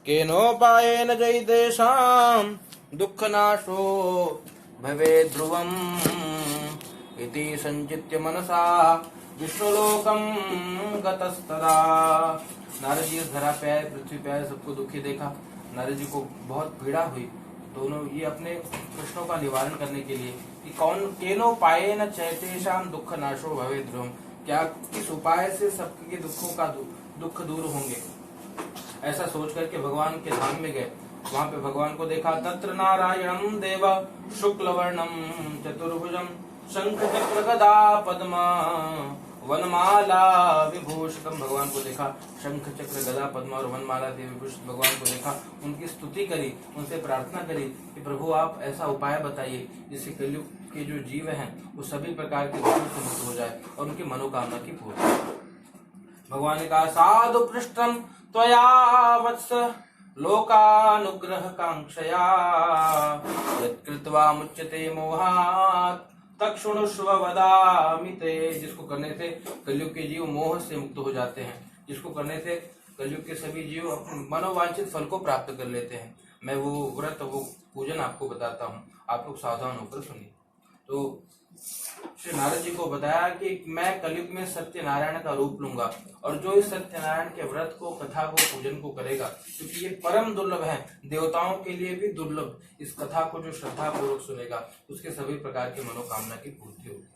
केनोपायेन जयितेषां दुःखनाशो भवेत् ध्रुवम् इति संचित्य मनसा विश्वलोकं गतस्तदा। नारद जी इस धरा पे आए, पृथ्वी पे आए, सबको दुखी देखा। नारद जी को बहुत पीड़ा हुई। दोनों ये अपने प्रश्नों का निवारण करने के लिए कि कौन केनोपायेन चैतेषां दुःखनाशो भवेत् ध्रुवम्, क्या किस उपाय से सबके दुखों का दुख दूर होंगे, ऐसा सोच करके भगवान के धाम में गए। वहां पे भगवान को देखा। तत्र नारायणं देव शुक्लवर्णं चतुर्भुजं शंख चक्र गदा पद्म वनमाला विभूषितम। भगवान को देखा, शंख चक्र गदा पद्म और वनमाला से विभूषित भगवान को देखा। उनकी स्तुति करी, उनसे प्रार्थना करी कि प्रभु आप ऐसा उपाय बताइए जिससे कलयुग के जो जीव हैं वो सभी प्रकार के दुखों से मुक्त हो जाए और उनकी मनोकामना की पूर्ति। भगवान ने कहा साधु पृष्ठम त्वया वत्स लोकानुग्रह कांक्षया यत्कृत्वा मुच्यते मोहात् तत्शृणुष्व वदामि ते। जिसको करने से कलयुग के जीव मोह से मुक्त हो जाते हैं, जिसको करने से कलयुग के सभी जीव अपने मनोवांछित फल को प्राप्त कर लेते हैं। मैं वो व्रत, वो पूजन आपको बताता हूँ, आप लोग सावधान होकर सुनिए। तो श्री नारद जी को बताया कि मैं कलयुग में सत्यनारायण का रूप लूंगा और जो इस सत्यनारायण के व्रत को, कथा को, पूजन को करेगा, क्योंकि ये परम दुर्लभ है, देवताओं के लिए भी दुर्लभ, इस कथा को जो श्रद्धा पूर्वक सुनेगा उसके सभी प्रकार की मनोकामना की पूर्ति होगी।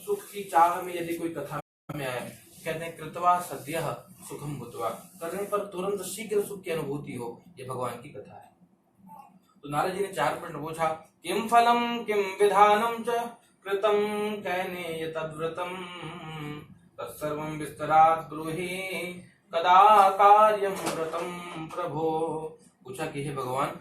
सुख की चाह में यदि कोई कथा में आए, कहते हैं कृत्वा सद्यः सुखम भूत्वा, करने पर तुरंत शीघ्र सुख की अनुभूति हो, ये भगवान की कथा है। तो नारद जी ने 4 प्रश्न पूछा। किम फलम किम विधानम च कृतम कैनेय तद्व्रतम तत्सर्वं विस्तरात् ब्रूहि कदा कार्यम व्रतम प्रभो। पूछा कि हे भगवान,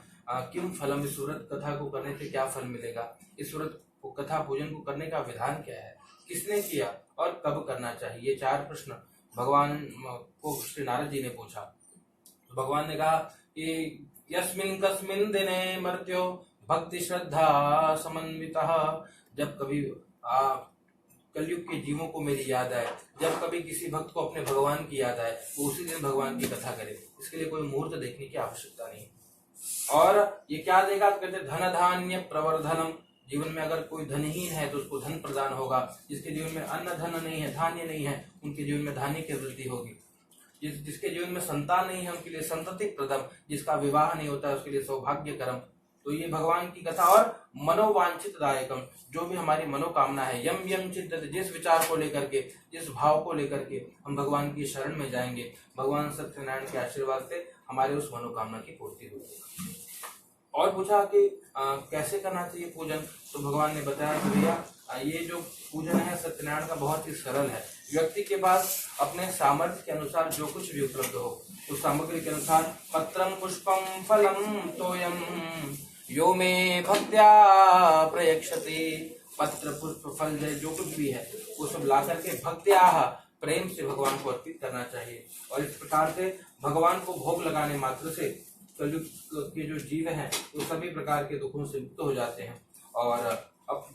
किम फलम, इस व्रत कथा को करने से क्या फल मिलेगा, इस व्रत कथा पूजन को करने का विधान क्या है, किसने किया और कब करना चाहिए। ये 4 प्रश्न भगवान को श्री नारद जी ने पूछा। तो भगवान ने कहा कि यस्मिन् कस्मिन् दिने मर्त्यो भक्ति श्रद्धा समन्वितः। जब कभी कलयुग के जीवों को मेरी याद आए, जब कभी किसी भक्त को अपने भगवान की याद आए, वो उसी दिन भगवान की कथा करे। इसके लिए कोई मुहूर्त देखने की आवश्यकता नहीं। और ये क्या देगा, कहते धन धान्य प्रवर्धनम। जीवन में अगर कोई धनहीन है तो उसको धन प्रदान होगा। जिसके जीवन में अन्न धन नहीं है, धान्य नहीं है, उनके जीवन में धान्य की वृद्धि होगी। जिसके जीवन में संतान नहीं है उनके लिए संतति प्रदम, जिसका विवाह नहीं होता है उसके लिए सौभाग्य करम। तो ये भगवान की कथा। और मनोवांछित दायकम, जो भी हमारी मनोकामना है, यम यम चिंतित, जिस विचार को लेकर के, जिस भाव को लेकर के हम भगवान की शरण में जाएंगे, भगवान सत्यनारायण के आशीर्वाद से हमारे उस मनोकामना की पूर्ति होगी। और पूछा कि कैसे करना चाहिए पूजन। तो भगवान ने बताया कि भैया ये जो पूजन है सत्यनारायण का बहुत ही सरल है। व्यक्ति के पास अपने सामर्थ्य के अनुसार जो कुछ भी उपलब्ध हो उस सामग्री के अनुसार पत्रम पुष्पम फलम तोयम यो मे भक्त्या प्रयक्षति। पत्र पुष्प फल जो कुछ भी है वो सब ला करके भक्त्या प्रेम से भगवान को अर्पित करना चाहिए। और इस प्रकार से भगवान को भोग लगाने मात्र से कलयुग के जो जीव हैं वो सभी प्रकार के दुखों से मुक्त हो जाते हैं। और अब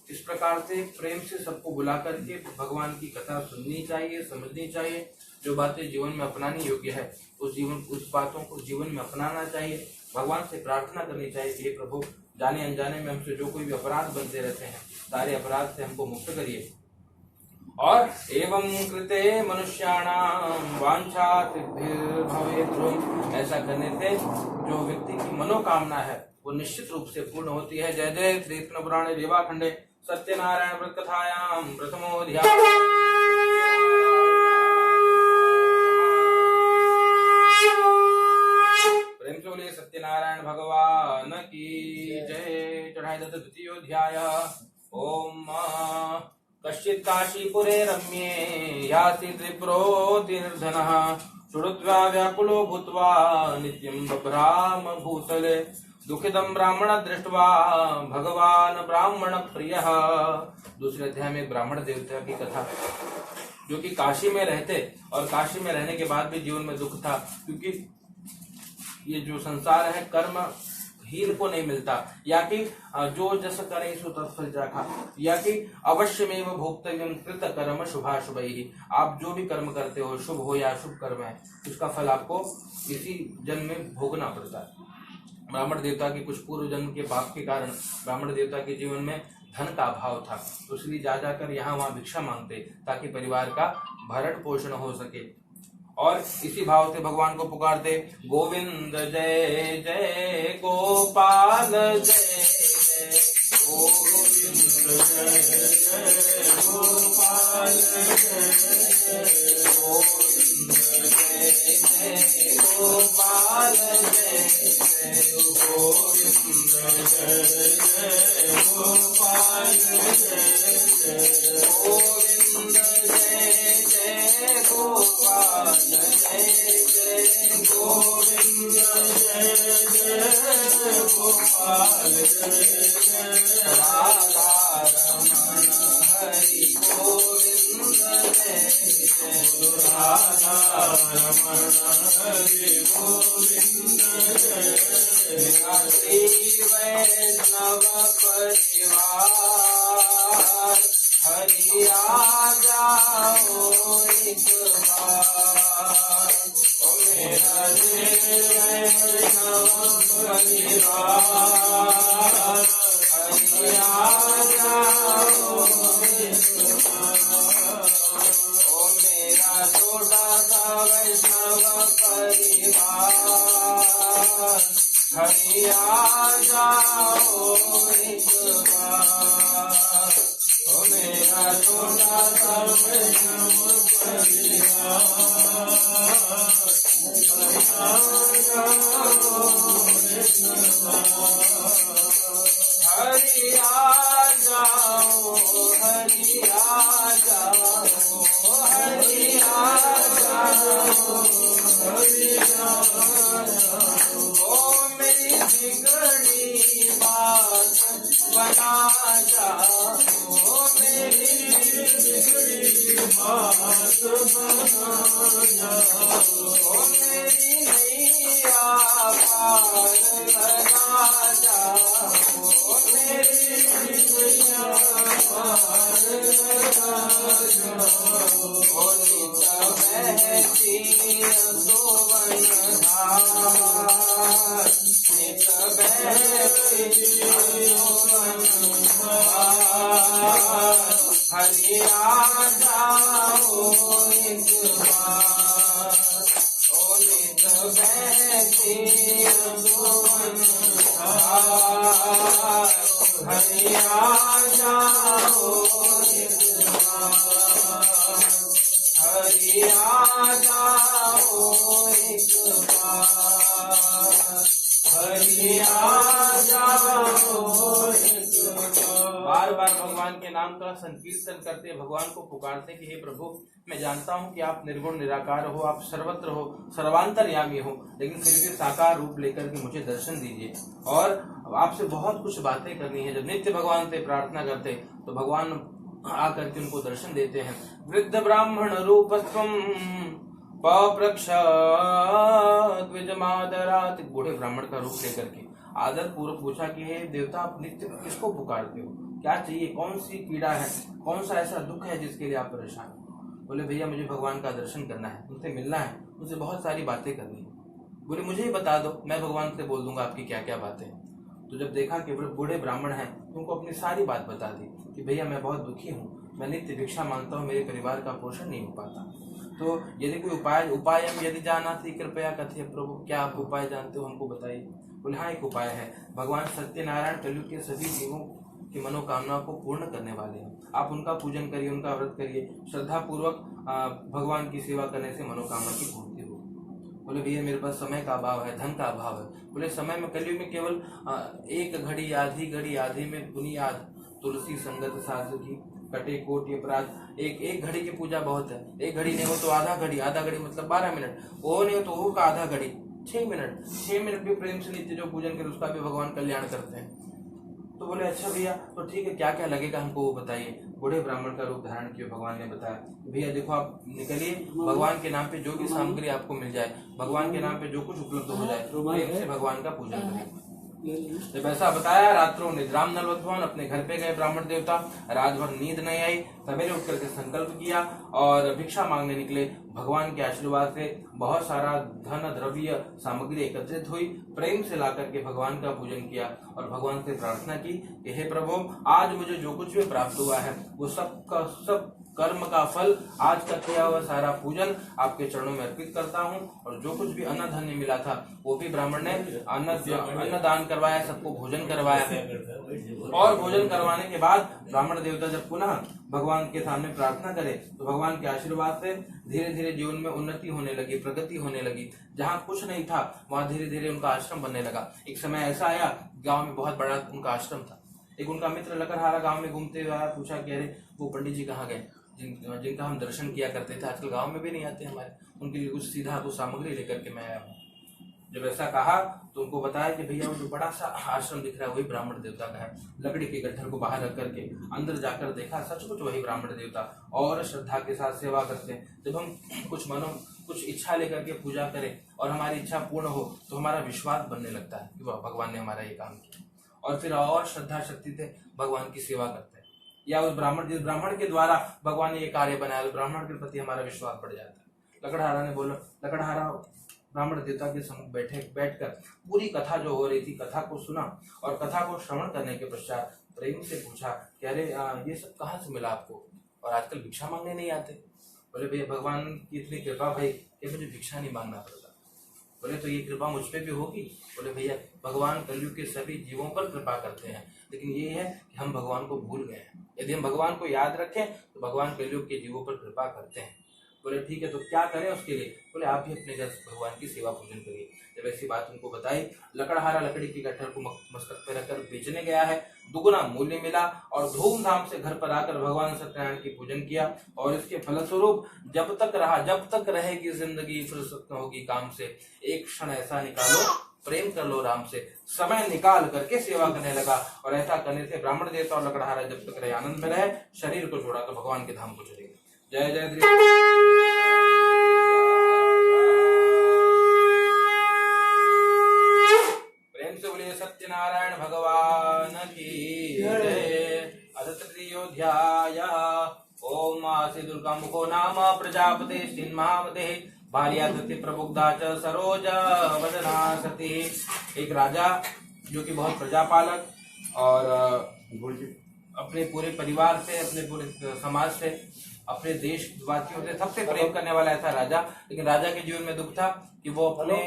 इस प्रकार से प्रेम से सबको बुला करके भगवान की कथा सुननी चाहिए, समझनी चाहिए। जो बातें जीवन में अपनानी योग्य है उस बातों को जीवन में अपनाना चाहिए। भगवान से प्रार्थना करनी चाहिए कि हे प्रभु, जाने अनजाने में हमसे जो कोई भी अपराध बनते रहते हैं सारे अपराध से हमको मुक्त करिए। और एवं कृते मनुष्याणां वांछा सिद्धिर्भवेत् ध्रुवम्। ऐसा करने से जो व्यक्ति की मनोकामना है वो निश्चित रूप से पूर्ण होती है। जय जय श्री कृष्ण पुराणे देवाखंडे सत्यनारायण व्रत कथायां प्रथमोऽध्याय। प्रेम से बोलिए सत्यनारायण भगवान की जय। चढ़ाई दत्त द्वितीयोऽध्याय। ओम कश्चित् काशीपुरे रम्ये याति त्रिपुरोति निर्धनः श्रुत्वा व्याकुलो भूत्वा नित्यं बभ्राम भूतले दुखितं ब्राह्मण दृष्ट्वा भगवान ब्राह्मण प्रियः। दूसरे अध्याय में ब्राह्मण देवता की कथा, जो कि काशी में रहते और काशी में रहने के बाद भी जीवन में दुख था, क्योंकि ये जो संसार है कर्म हीन को नहीं मिलता, या कि जो जस करे सो तत्फल चाखा, या कि अवश्यमेव भोक्तव्यम कृत कर्म शुभाशुभैः। आप जो भी कर्म करते हो, शुभ हो या अशुभ कर्म है, उसका फल आपको इसी जन्म में भोगना पड़ता है। ब्राह्मण देवता के कुछ पूर्व जन्म के पाप के कारण ब्राह्मण देवता के जीवन में धन का अभाव था, तो इसलिए जा जाकर यहाँ वहाँ भिक्षा मांगते ताकि परिवार का भरण पोषण हो सके। और इसी भाव से भगवान को पुकारते, गोविंद जय जय गोपाल जय जय, गोविंद जय जय गोपाल जय जय, गोविंद जय जय गोपाल जय जय, गोविंद जय जय गोपाल जय जय, गोविंद जय जय गोपाल जय जय, गोविंद जय जय गोपाल जय जय, राधा रमण हरि गोविंद जय जय, राधा रमण हरि गोविंद जय जय, श्री वैष्णव परिवार हरि आ जाओ एक बार, ओ मेरा वैष्णव परिवार हरि आ जाओ एक बार, ओ मेरा छोटा सा वैष्णव परिवार हरि आ जाओ एक बार, ओ मेरा छोटा सा वैष्णव परिवार हरि आ जाओ, हरि आ जाओ, हरि आ जाओ, हरि आ जाओ, ओ मेरी बिगड़ी बात बना जाओ, मेरी बिगड़ी बात बना जाओ, मेरी नैया पार लगा जाओ, मेरी नैया पार लगा जाओ, ओ नित बहती यशोवन धार, नित बहती यशोवन धार, हरि आ जाओ एक बार, ओ नित बहती यशोवन धार, हरि आ जाओ एक बार, हरि आ जाओ एक बार, हरि आ जाओ एक बार। बार भगवान के नाम का संकीर्तन करते, भगवान को पुकारते कि हे प्रभु, मैं जानता हूँ कि आप निर्गुण निराकार हो, आप सर्वत्र हो, सर्वांतर्यामी हो, लेकिन फिर भी साकार रूप लेकर के मुझे दर्शन दीजिए। और आपसे बहुत कुछ बातें करनी है। जब नित्य भगवान से प्रार्थना करते तो भगवान आकर के उनको दर्शन देते हैं। वृद्ध ब्राह्मण रूपत्वम पप्रक्ष द्विजमादरात्, बूढ़े ब्राह्मण का रूप लेकर के आदर पूर्वक पूछा कि हे देवता, आप नित्य किसको पुकारते हो, क्या चाहिए, कौन सी पीड़ा है, कौन सा ऐसा दुख है जिसके लिए आप परेशान हो। बोले भैया मुझे भगवान का दर्शन करना है, उनसे मिलना है, उनसे बहुत सारी बातें करनी है। बोले मुझे ही बता दो, मैं भगवान से बोल दूंगा आपकी क्या क्या बातें हैं। तो जब देखा कि बूढ़े ब्राह्मण हैं तो उनको अपनी सारी बात बता दी कि भैया मैं बहुत दुखी हूँ, मैं नित्य भिक्षा मांगता हूँ, मेरे परिवार का पोषण नहीं हो पाता। तो यदि कोई उपाय हम यदि जाना थी कृपया कथिय प्रभु, क्या आप उपाय जानते हो, हमको बताइए। बोले हाँ एक उपाय है, भगवान सत्यनारायण कलयुग के सभी जीवों की मनोकामना को पूर्ण करने वाले हैं, आप उनका पूजन करिए, उनका व्रत करिए, श्रद्धा पूर्वक भगवान की सेवा करने से मनोकामना की पूर्ति हो। बोले भैया मेरे पास समय का अभाव है, धन का अभाव है। बोले समय में कलयुग में केवल एक घड़ी आधी में बुनियाद तुलसी संगत साधु की कटे कोटि अपराध। एक घड़ी की पूजा बहुत है, एक घड़ी नहीं हो तो आधा घड़ी मतलब 12 मिनट, वो नहीं हो तो वो का आधा घड़ी 6 मिनट भी प्रेम से नित्य जो पूजन करे उसका भी भगवान कल्याण करते हैं। तो बोले अच्छा भैया तो ठीक है, क्या क्या लगेगा हमको वो बताइए। बूढ़े ब्राह्मण का रूप धारण किया, भगवान ने बताया भैया देखो आप निकलिए, भगवान के नाम पे जो भी सामग्री आपको मिल जाए, भगवान के नाम पे जो कुछ उपलब्ध हो जाए, प्रेम से भगवान का पूजन करें। जब ऐसा बताया, रात्रों निद्राम नलवध्वन, अपने घर पे गए ब्राह्मण देवता। रात भर नींद नहीं आई, सवेरे उठ करके संकल्प किया और भिक्षा मांगने निकले। भगवान के आशीर्वाद से बहुत सारा धन द्रव्य सामग्री एकत्रित हुई। प्रेम से ला करके भगवान का पूजन किया और भगवान से प्रार्थना की कि हे प्रभु, आज मुझे जो कुछ भी प्राप्त हुआ है वो सब का सब कर्म का फल, आज का किया हुआ सारा पूजन आपके चरणों में अर्पित करता हूँ। और जो कुछ भी अन्न धन्य मिला था वो भी ब्राह्मण ने अन्न दान करवाया, सबको भोजन करवाया। और भोजन करवाने के बाद ब्राह्मण देवता जब पुनः भगवान के सामने प्रार्थना करे तो भगवान के आशीर्वाद से धीरे धीरे जीवन में उन्नति होने लगी, प्रगति होने लगी। जहाँ कुछ नहीं था वहाँ धीरे धीरे उनका आश्रम बनने लगा। एक समय ऐसा आया, गाँव में बहुत बड़ा उनका आश्रम था। एक उनका मित्र लकड़हारा गाँव में घूमते हुए आया, पूछा कि अरे वो पंडित जी कहाँ गए जिनका हम दर्शन किया करते थे, आजकल गांव में भी नहीं आते हमारे, उनके लिए कुछ सीधा कुछ सामग्री लेकर के मैं आया हूँ। जब ऐसा कहा तो उनको बताया कि भैया वो जो बड़ा सा आश्रम दिख रहा है वही ब्राह्मण देवता का है। लकड़ी के गट्ठर को बाहर रख करके अंदर जाकर देखा, सचमुच वही ब्राह्मण देवता और श्रद्धा के साथ सेवा करते हैं। जब हम कुछ इच्छा लेकर के पूजा करें और हमारी इच्छा पूर्ण हो तो हमारा विश्वास बनने लगता है कि भगवान ने हमारा ये काम किया, और फिर और श्रद्धा शक्ति से भगवान की सेवा करते हैं। या उस जिस ब्राह्मण के द्वारा भगवान ने ये कार्य बनाया, उस ब्राह्मण के प्रति हमारा विश्वास बढ़ जाता है। लकड़हारा ने बोला, लकड़हारा ब्राह्मण देवता के सम्मुख बैठकर पूरी कथा जो हो रही थी, कथा को सुना और कथा को श्रवण करने के पश्चात प्रेम से पूछा कि अरे ये सब कहाँ से मिला आपको, और आजकल भिक्षा मांगने नहीं आते। बोले भैया भगवान की इतनी कृपा भाई कि मुझे भिक्षा नहीं मांगना पड़ता। बोले तो ये कृपा मुझ पे भी होगी। बोले भैया भगवान कलयुग के सभी जीवों पर कृपा करते हैं, लेकिन ये है कि हम भगवान को भूल गए हैं। यदि हम भगवान को याद रखें तो भगवान कलयुग के जीवों पर कृपा करते हैं। बोले ठीक है, तो क्या करें उसके लिए? बोले आप भी अपने घर भगवान की सेवा पूजन करिए। जब ऐसी बात उनको बताई, लकड़हारा लकड़ी की गट्ठर को मस्तक पर रखकर बेचने गया है, दुगुना मूल्य मिला और धूमधाम से घर पर आकर भगवान सत्यनारायण की पूजन किया। और इसके फलस्वरूप जब तक रहेगी जिंदगी, फुर्सत न होगी काम से, एक क्षण ऐसा निकालो, प्रेम कर लो राम से, समय निकाल करके सेवा करने लगा। और ऐसा करने से ब्राह्मण देवता और लकड़हारा जब तक रहे आनंद में रहे, शरीर को छोड़ा तो भगवान के धाम को चले गए। जय जय प्रेम से बोलिए सत्यनारायण भगवान की जय। अध्याय ओम आसि दुर्गा मुखो नाम प्रजापते सिंहावते भार्याति प्रबुद्धा च सरोज वदना सती। एक राजा जो कि बहुत प्रजापालक और अपने पूरे परिवार से, अपने पूरे समाज से, अपने देशवासियों से सबसे प्रेम करने वाला ऐसा राजा। लेकिन राजा के जीवन में दुख था कि वो अपने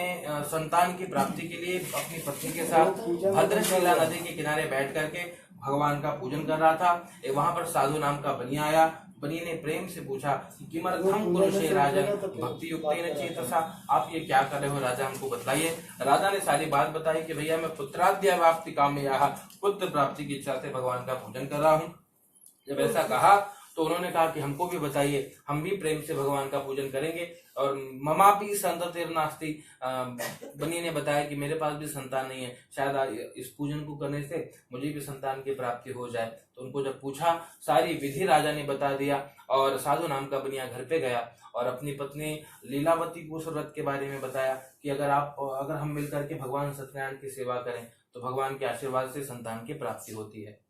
संतान की प्राप्ति के लिए अपनी पत्नी के साथ भद्रशिला नदी के किनारे बैठ करके भगवान का पूजन कर रहा था। वहां पर साधु नाम का बनिया आया। बनी ने प्रेम से पूछा कि किमर्थम कुरुषे राजन भक्ति युक्तेन चेतसा, आप ये क्या कर रहे हो राजा, हमको बताइए। राजा ने सारी बात बताई कि भैया मैं पुत्राद्य प्राप्ति कामया, पुत्र प्राप्ति की इच्छा से भगवान का पूजन कर रहा हूँ। जब ऐसा कहा तो उन्होंने कहा कि हमको भी बताइए, हम भी प्रेम से भगवान का पूजन करेंगे। और ममापि संततिर्नास्ति, बनी ने बताया कि मेरे पास भी संतान नहीं है, शायद इस पूजन को करने से मुझे भी संतान की प्राप्ति हो जाए। तो उनको जब पूछा, सारी विधि राजा ने बता दिया और साधु नाम का बनिया घर पे गया और अपनी पत्नी लीलावती को उस व्रत के बारे में बताया कि अगर हम मिलकर के भगवान सत्यनारायण की सेवा करें तो भगवान के आशीर्वाद से संतान की प्राप्ति होती है।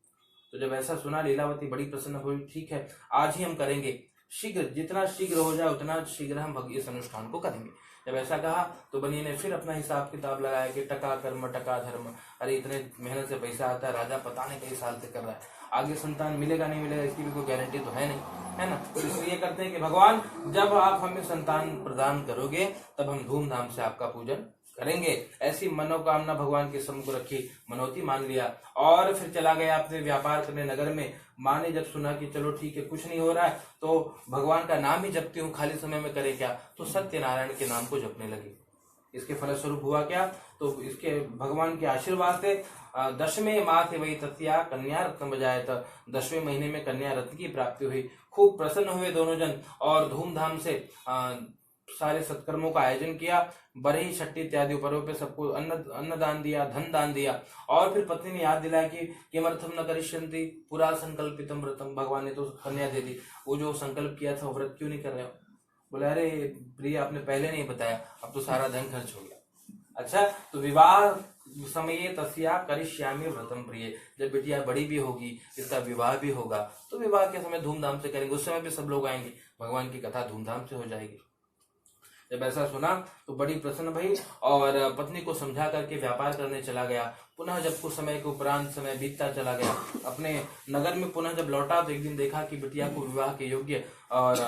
तो जब ऐसा सुना लीलावती बड़ी प्रसन्न हुई। ठीक है, आज ही हम करेंगे, शीघ्र, जितना शीघ्र हो जाए उतना शीघ्र हम इस अनुष्ठान को करेंगे। जब ऐसा कहा तो बनी ने फिर अपना हिसाब किताब लगाया कि टका कर्म टका धर्म, अरे इतने मेहनत से पैसा आता है, राजा पता नहीं कई साल से कर रहा है, आगे संतान मिलेगा नहीं मिलेगा इसकी भी कोई गारंटी तो है नहीं, है ना। तो इसलिए करते हैं कि भगवान जब आप हमें संतान प्रदान करोगे तब हम धूमधाम से आपका पूजन करेंगे। ऐसी मनोकामना भगवान के सम्मुख रखी, मनोती मान लिया और फिर चला गया अपने व्यापार करने नगर में। माँ ने जब सुना कि चलो ठीक है कुछ नहीं हो रहा है तो भगवान का नाम ही जपती हूँ, खाली समय में करे क्या, तो सत्यनारायण के नाम को जपने लगी। इसके फलस्वरूप हुआ क्या, तो इसके भगवान के आशीर्वाद से 10वें मास वही तस्या कन्या रत्न बजायत, 10वें महीने में कन्या रत्न की प्राप्ति हुई। खूब प्रसन्न हुए दोनों जन और धूमधाम से सारे सत्कर्मों का आयोजन किया। बरही छठी इत्यादि पर्वों पे सबको अन्न दान दिया, धन दान दिया। और फिर पत्नी ने याद दिलाया कि किमर्थम न करिष्यन्ति पुरा संकल्पितम व्रतम, भगवान ने तो कन्या दे दी, वो जो संकल्प किया था वो व्रत क्यों नहीं कर रहे हो। बोले अरे प्रिय आपने पहले नहीं बताया, अब तो सारा धन खर्च हो गया। अच्छा, तो विवाह समये तस्या करिष्यामि व्रतम प्रिय। जब बिटिया बड़ी भी होगी, इसका विवाह भी होगा, तो विवाह के समय धूमधाम से करेंगे, उस समय भी सब लोग आएंगे, भगवान की कथा धूमधाम से हो जाएगी। जब ऐसा सुना तो बड़ी प्रसन्न भई और पत्नी को समझा करके व्यापार करने चला गया। पुनः जब कुछ समय के उपरांत समय बीतता चला गया, अपने नगर में पुनः जब लौटा तो एक दिन देखा कि बिटिया को विवाह के योग्य, और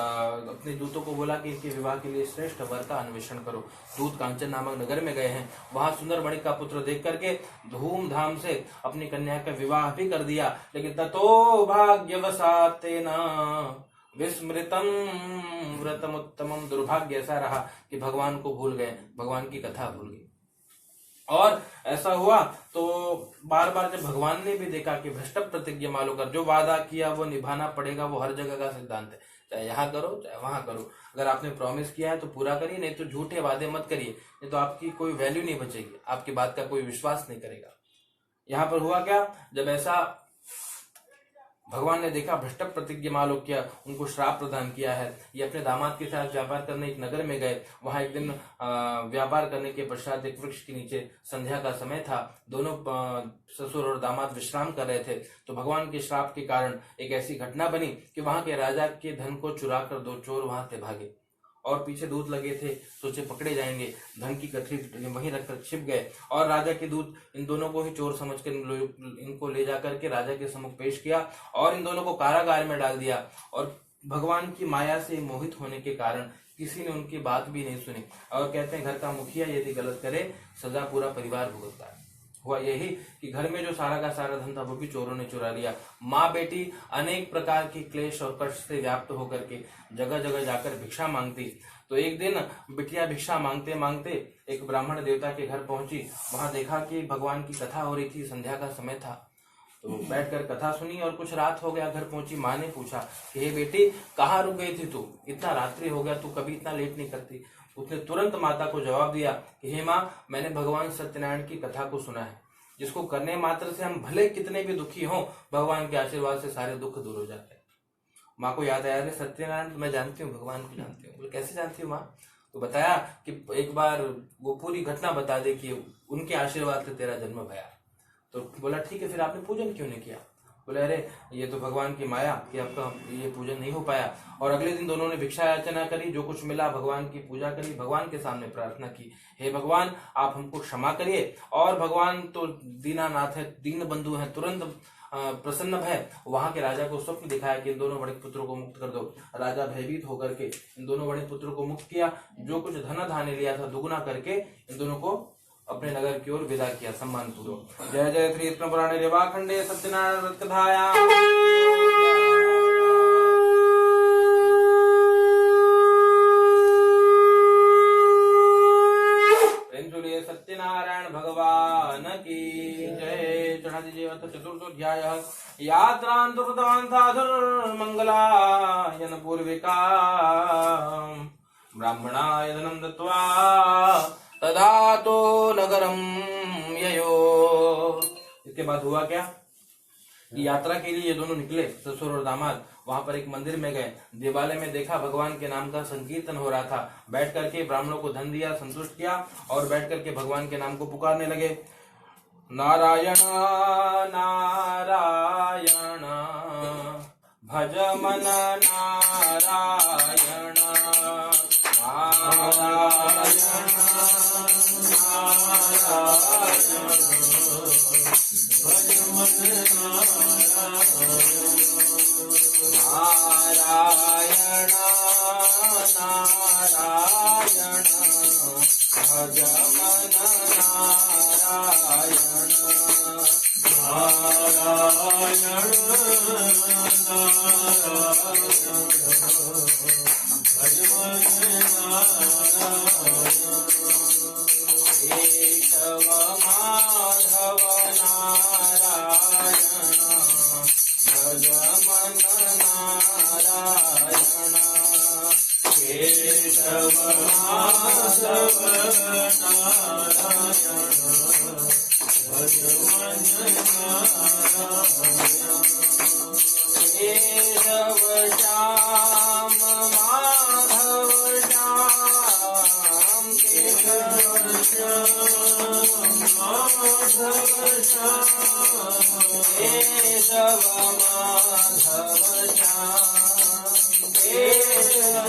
अपने दूतों को बोला कि इनके विवाह के लिए श्रेष्ठ वर का अन्वेषण करो। दूत कांचन नामक नगर में गए हैं, वहां सुंदर मणि का पुत्र देख करके धूमधाम से अपनी कन्या का विवाह भी कर दिया। लेकिन ततो भाग्यवशातेन विस्मृतम व्रतमुत्तमम। दुर्भाग्य ऐसा रहा कि भगवान को भूल गए, भगवान की कथा भूल गई। और ऐसा हुआ तो बार बार जब भगवान ने भी देखा कि भ्रष्ट प्रतिज्ञा मालो कर, जो वादा किया वो निभाना पड़ेगा, वो हर जगह का सिद्धांत है, चाहे यहाँ करो चाहे वहां करो। अगर आपने प्रॉमिस किया है तो पूरा करिए, नहीं तो झूठे वादे मत करिए, नहीं तो आपकी कोई वैल्यू नहीं बचेगी, आपकी बात का कोई विश्वास नहीं करेगा। यहाँ पर हुआ क्या, जब ऐसा भगवान ने देखा भ्रष्ट प्रतिज्ञा मालो किया, उनको श्राप प्रदान किया है। ये अपने दामाद के साथ व्यापार करने एक नगर में गए। वहां एक दिन व्यापार करने के पश्चात एक वृक्ष के नीचे संध्या का समय था, दोनों ससुर और दामाद विश्राम कर रहे थे। तो भगवान के श्राप के कारण एक ऐसी घटना बनी कि वहां के राजा के धन को चुरा कर दो चोर वहां से भागे, और पीछे दूत लगे थे, सोचे पकड़े जाएंगे, धन की गठरी वहीं रखकर छिप गए। और राजा के दूत इन दोनों को ही चोर समझकर इनको ले जाकर के राजा के सम्मुख पेश किया और इन दोनों को कारागार में डाल दिया। और भगवान की माया से मोहित होने के कारण किसी ने उनकी बात भी नहीं सुनी। और कहते हैं घर का मुखिया यदि गलत करे सजा पूरा परिवार भुगतता है। हुआ यही कि घर में जो सारा का सारा धन था वो भी चोरों ने चुरा लिया। माँ बेटी अनेक प्रकार की क्लेश और कष्ट से व्याप्त होकर के जगह जगह जाकर भिक्षा मांगती। तो एक दिन बिटिया भिक्षा मांगते मांगते एक ब्राह्मण देवता के घर पहुंची। वहां देखा कि भगवान की कथा हो रही थी, संध्या का समय था, तो बैठकर कथा सुनी और कुछ रात हो गया। घर पहुंची, माँ ने पूछा कि हे बेटी कहाँ रुक गई थी तू, इतना रात्रि हो गया, तू कभी इतना लेट नहीं करती। उसने तुरंत माता को जवाब दिया कि हे माँ, मैंने भगवान सत्यनारायण की कथा को सुना है, जिसको करने मात्र से हम भले कितने भी दुखी हों, भगवान के आशीर्वाद से सारे दुख दूर हो जाते हैं। माँ को याद आया, अरे सत्यनारायण तो मैं जानती हूँ, भगवान को जानती हूँ। कैसे जानती हूँ माँ? तो बताया कि एक बार वो पूरी घटना बता दे कि उनके आशीर्वाद से तेरा जन्म भया। तो बोला ठीक है, फिर आपने पूजन क्यों नहीं किया? बोले अरे ये तो भगवान की माया कि आपका ये पूजन नहीं हो पाया। और अगले दिन दोनों ने भिक्षा याचना करी, जो कुछ मिला भगवान की पूजा करी, भगवान के सामने प्रार्थना की, हे भगवान आप हमको क्षमा करिए। और भगवान तो दीनानाथ है, दीन बंधु है, तुरंत प्रसन्न है। वहां के राजा को स्वप्न दिखाया कि इन दोनों बड़े पुत्रों को मुक्त कर दो। राजा भयभीत होकर के इन दोनों बड़े पुत्रों को मुक्त किया, जो कुछ धन धान्य लिया था दुगुना करके इन दोनों को अपने नगर की ओर विदा किया सम्मान पूर्वक। जय जय श्री कृष्ण पुराणे रेवाखंडे सत्यनारायण कथाया सत्यनारायण भगवान की जय। चढ़ा दीजिए चतुर्थोध्याय। यात्रान्तुकृतवान् साधुर्मंगलायन पूर्विका ब्राह्मणाय धनं दत्त्वा तदा तो नगरम ययो। इसके बाद हुआ क्या, यात्रा के लिए ये दोनों निकले, ससुर और दामाद। वहां पर एक मंदिर में गए, देवालय में देखा भगवान के नाम का संकीर्तन हो रहा था। बैठ करके ब्राह्मणों को धन दिया, संतुष्ट किया और बैठ करके भगवान के नाम को पुकारने लगे। नारायण नारायण भज मन नारायण नारायण भज मन नारायण नारायण भज मन नारायण नारायण भज मन केशव माधव नारायण भज मन नारायण केशव माधव नारायण भज मन नारायण केशव श्याम माधव श्याम केशव श्याम केशव माधव श्याम केशव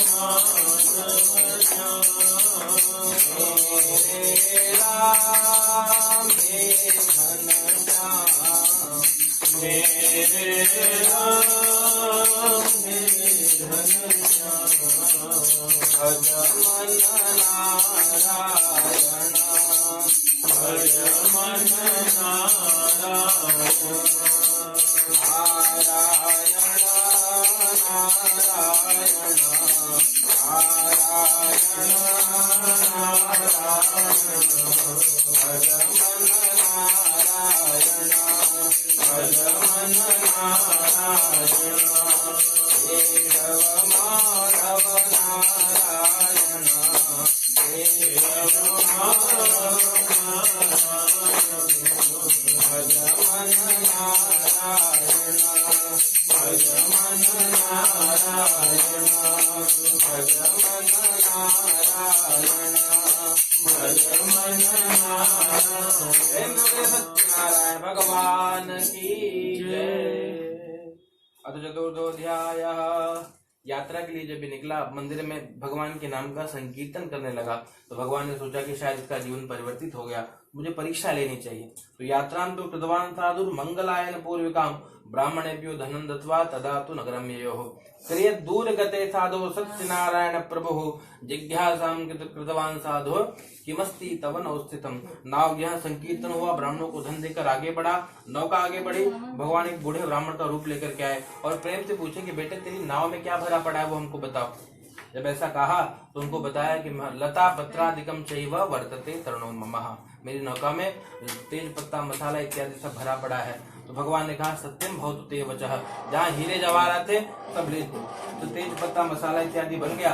माधव श्याम मेरे राम हे घनश्याम मेरे राम हे घनश्याम भज मन नारायण भज मन नारायण नारायण नारायण भज मन नारायण भज मन नारायण केशव माधव नारायण केशव माधव भज मन नारायण भज मन नारायण भज मन नारायण भज मन नारायण सत्यनारायण भगवान की जय। अथ चतुर्थोऽध्याय। यात्रा के लिए जब ये निकला, मंदिर में भगवान के नाम का संकीर्तन करने लगा, तो भगवान ने सोचा कि शायद इसका जीवन परिवर्तित हो गया, मुझे परीक्षा लेनी चाहिए। तो यात्रां तो कृतवान् साधुर् मंगलायन पूर्विकाम ब्राह्मणेभ्यो धनं दत्त्वा तदा तु नगरं ययोः क्रियत दूर गते साधो सत्यनारायण प्रभुः जिज्ञासां कृतवान् साधुः किमस्ति तव नौस्थितम्। नाव यह संकीर्तन हुआ, ब्राह्मणों को धन देकर आगे बढ़ा, नौका आगे बढ़ी। भगवान एक बूढ़े ब्राह्मण का रूप लेकर के आए और प्रेम से पूछे कि बेटे तेरी नाव में क्या भरा पड़ा है, वो हमको बताओ। जब ऐसा कहा तो उनको बताया कि लता पत्रादिकम चैव वर्तते तरणो ममः, मेरी नौका में तेज पत्ता मसाला इत्यादि सब भरा पड़ा है। तो भगवान ने कहा सत्यम भवतु ते वचः, जहाँ हीरे जवाहरात थे सब ले दो। तो तेज पत्ता मसाला इत्यादि बन गया।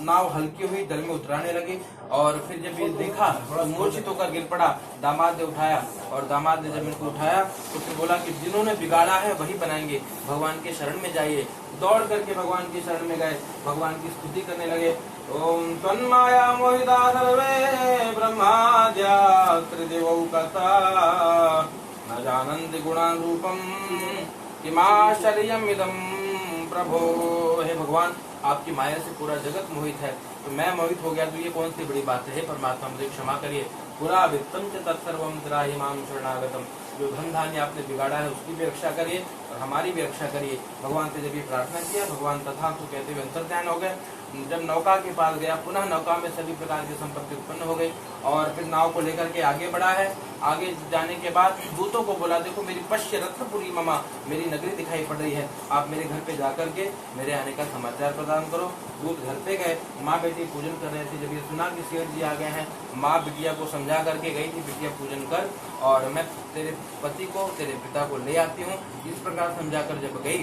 नाव हल्की हुई, जल में उतराने लगी और फिर जब ये देखा तो मूर्छित होकर गिर पड़ा। दामाद ने उठाया और दामाद ने जब इनको उठाया तो फिर बोला कि जिन्होंने बिगाड़ा है वही बनाएंगे, भगवान के शरण में जाइए। दौड़ करके भगवान की शरण में गए, भगवान की स्तुति करने लगे। ओम तन्माया मोहिता सर्वे ब्रह्माद्या त्रिदिवौकसा न जानन्ति गुणान् रूपम किमाश्चर्यम् इदं प्रभो। हे भगवान, आपकी माया से पूरा जगत मोहित है, तो मैं मोहित हो गया, तो ये कौन सी बड़ी बात है। परमात्मा मुझे क्षमा करिए। पूरा वित्तम च तत्सर्वम त्राहि मां शरणागतम, जो धन धान्य आपने बिगाड़ा है उसकी भी रक्षा करिए और हमारी भी रक्षा करिए। भगवान से जब ये प्रार्थना किया, भगवान तथास्तु कहते हुए अंतर्ध्यान हो गए। जब नौका के पास गया, पुनः नौका में सभी प्रकार की संपत्ति उत्पन्न हो गई और फिर नाव को लेकर के आगे बढ़ा है। आगे जाने के बाद दूतों को बोला, देखो मेरी पश्य रत्नपुरी ममा, मेरी नगरी दिखाई पड़ रही है, आप मेरे घर पे जाकर के मेरे आने का समाचार प्रदान करो। दूत घर पे गए, माँ बेटी पूजन कर रहे थे। जब ये सुना कि सेठ जी आ गए हैं, माँ बिटिया को समझा करके गई थी, बिटिया पूजन कर और मैं तेरे पति को, तेरे पिता को ले आती हूँ। इस प्रकार समझा कर जब गई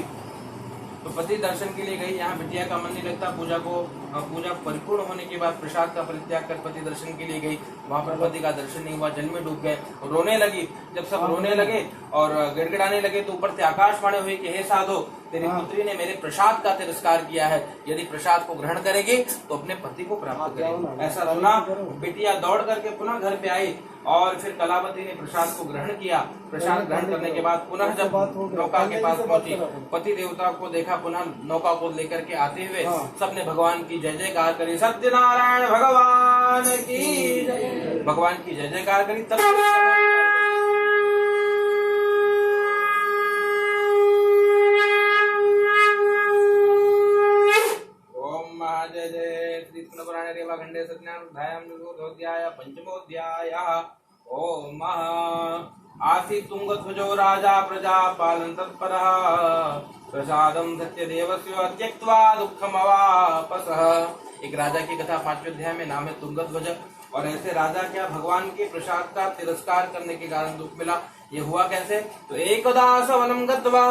तो पति दर्शन के लिए गई। यहाँ बिटिया का मन नहीं लगता, पूजा परिपूर्ण होने के बाद प्रसाद का परित्याग कर पति दर्शन के लिए गई। वहाँ पर पति का दर्शन नहीं हुआ, जल में डूब गए, रोने लगी। जब सब रोने लगे और गिड़गिड़ाने लगे तो ऊपर से आकाशवाणी हुई कि हे साधो, तेरी पुत्री ने मेरे प्रसाद का तिरस्कार किया है, यदि प्रसाद को ग्रहण करेगी तो अपने पति को प्राप्त करेगी। ऐसा सुना, बिटिया दौड़ करके पुनः घर पे आई और फिर कलावती ने प्रसाद को ग्रहण किया। प्रसाद ग्रहण करने के बाद पुनः जब नौका के पास पहुंची, पति देवता को देखा, पुनः नौका को लेकर के आते हुए सबने भगवान की जय जयकार करी। सत्यनारायण भगवान की जय, भगवान की जय जयकार करी। तब जय जय श्री पुराणे रेवाखंडे सत्याध्याय पंचमोध्याय। ओम आसीत् तुंगध्वजो राजा प्रजा पालन तत्परः प्रसादम सत्यदेवस्य त्यक्त्वा दुःखमवापसः। एक राजा की कथा 5वें अध्याय में, नाम है तुंगध्वज। और ऐसे राजा क्या भगवान के प्रसाद का तिरस्कार करने के कारण दुख मिला। ये हुआ कैसे? तो एकदा सवनं गत्वा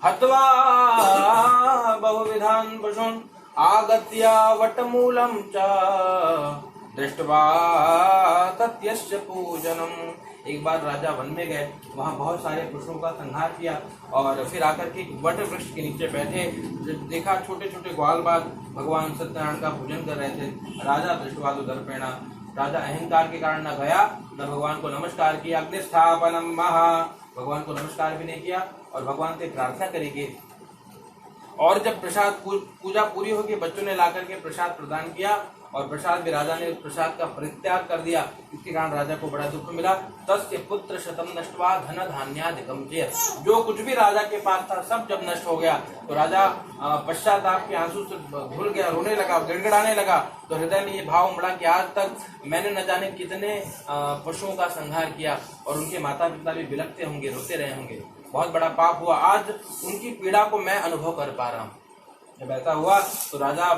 हत्वा बहुविधान् पशून् आगत्य वटमूलं च दृष्ट्वा तत्यस्य पूजनम्। एक बार राजा वन में गए, वहाँ बहुत सारे पशुओं का संहार किया और फिर आकर के वट वृक्ष के नीचे बैठे। जब देखा छोटे छोटे ग्वाल बाग भगवान सत्यनारायण का पूजन कर रहे थे। राजा दृष्टवा दर्पेण राजा अहंकार के कारण न गया, न भगवान को नमस्कार किया। अग्निस्थापनम महा, भगवान को नमस्कार भी नहीं किया और भगवान से प्रार्थना करेंगे। और जब प्रसाद पूजा पूरी होगी, बच्चों ने लाकर के प्रसाद प्रदान किया और प्रसाद भी राजा ने प्रसाद का परित्याग कर दिया। इसके कारण राजा को बड़ा दुख मिला। तस्य पुत्र शतम नष्टवा धन धान्याधिकम चेत्, जो कुछ भी राजा के पास था सब जब नष्ट हो गया तो राजा पश्चाताप के आंसू से धुल गया, रोने लगा, गिड़गिड़ाने लगा। तो हृदय में ये भाव उमड़ा कि आज तक मैंने न जाने कितने पशुओं का संहार किया और उनके माता पिता भी बिलखते होंगे, रोते रहे होंगे, बहुत बड़ा पाप हुआ। आज उनकी पीड़ा को मैं अनुभव कर पा रहा हूँ। जब ऐसा हुआ तो राजा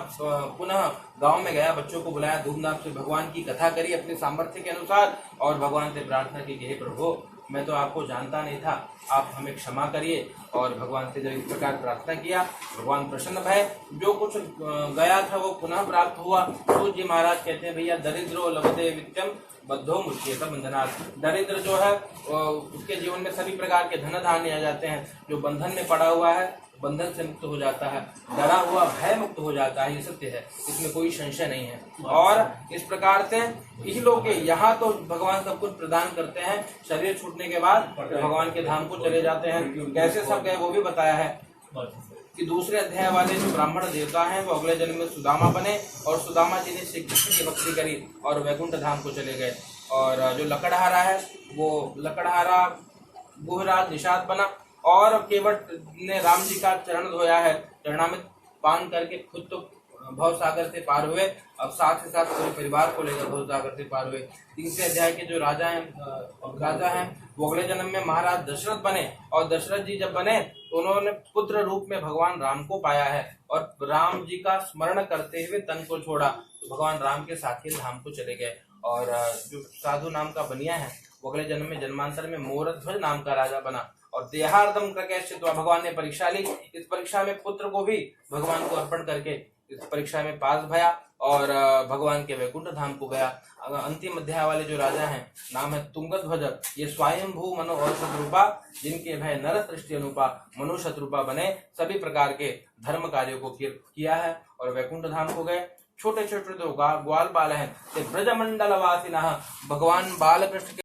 पुनः गांव में गया, बच्चों को बुलाया, धूमधाम से भगवान की कथा करी अपने सामर्थ्य के अनुसार और भगवान से प्रार्थना की कि हे प्रभु, मैं तो आपको जानता नहीं था, आप हमें क्षमा करिए। और भगवान से जब इस प्रकार प्रार्थना किया, भगवान प्रसन्न भय। जो कुछ गया था वो पुनः प्राप्त हुआ। सूत जी महाराज कहते हैं, भैया दरिद्रो लभते वित्यम बद्धो मुच्येत बंधनात्। दरिद्र जो है उसके जीवन में सभी प्रकार के धन धान्य आ जाते हैं। जो बंधन में पड़ा हुआ है बंधन से मुक्त हो जाता है, डरा हुआ भय मुक्त हो जाता है। ये सत्य है, इसमें कोई संशय नहीं है। और इस प्रकार से इस लोग के यहाँ तो भगवान सब कुछ प्रदान करते हैं, शरीर छूटने के बाद भगवान के धाम को चले जाते हैं। कैसे सब गए वो भी बताया है कि दूसरे अध्याय वाले जो ब्राह्मण देवता हैं वो अगले जन्म में सुदामा बने और सुदामा जी ने श्री कृष्ण की भक्ति करी और वैकुंठ धाम को चले गए। और जो लकड़हारा है वो लकड़हारा गुहराज निषाद बना और केवट ने राम जी का चरण धोया है, चरणामृत पान करके खुद तो भव सागर से पार हुए, अब साथ ही साथ पूरे परिवार को लेकर भव सागर से पार हुए। तीसरे अध्याय के जो राजा हैं वो अगले जन्म में महाराज दशरथ बने और दशरथ जी जब बने तो उन्होंने पुत्र रूप में भगवान राम को पाया है और राम जी का स्मरण करते हुए तन को छोड़ा, तो भगवान राम के साथी धाम को चले गए। और जो साधु नाम का बनिया है वो अगले जन्म में जन्मांतर में मोरध्वज नाम का राजा बना और देहार्दम कृतश्चित्, भगवान ने परीक्षा ली। इस परीक्षा में पुत्र को भी भगवान को अर्पण करके इस परीक्षा में पास भया और भगवान के वैकुंठ धाम को गया। अंतिम अध्याय वाले जो राजा हैं नाम है तुंगध्वज। ये स्वयंभू मनो और शत्रुपा, जिनके भय नर सृष्टि अनुपा, मनु शत्रुपा बने, सभी प्रकार के धर्म कार्यों को किया है और वैकुंठ धाम को गए। छोटे छोटे जो ग्वाल बाल हैं, ब्रजमंडल वासिनः, भगवान बाल कृष्ण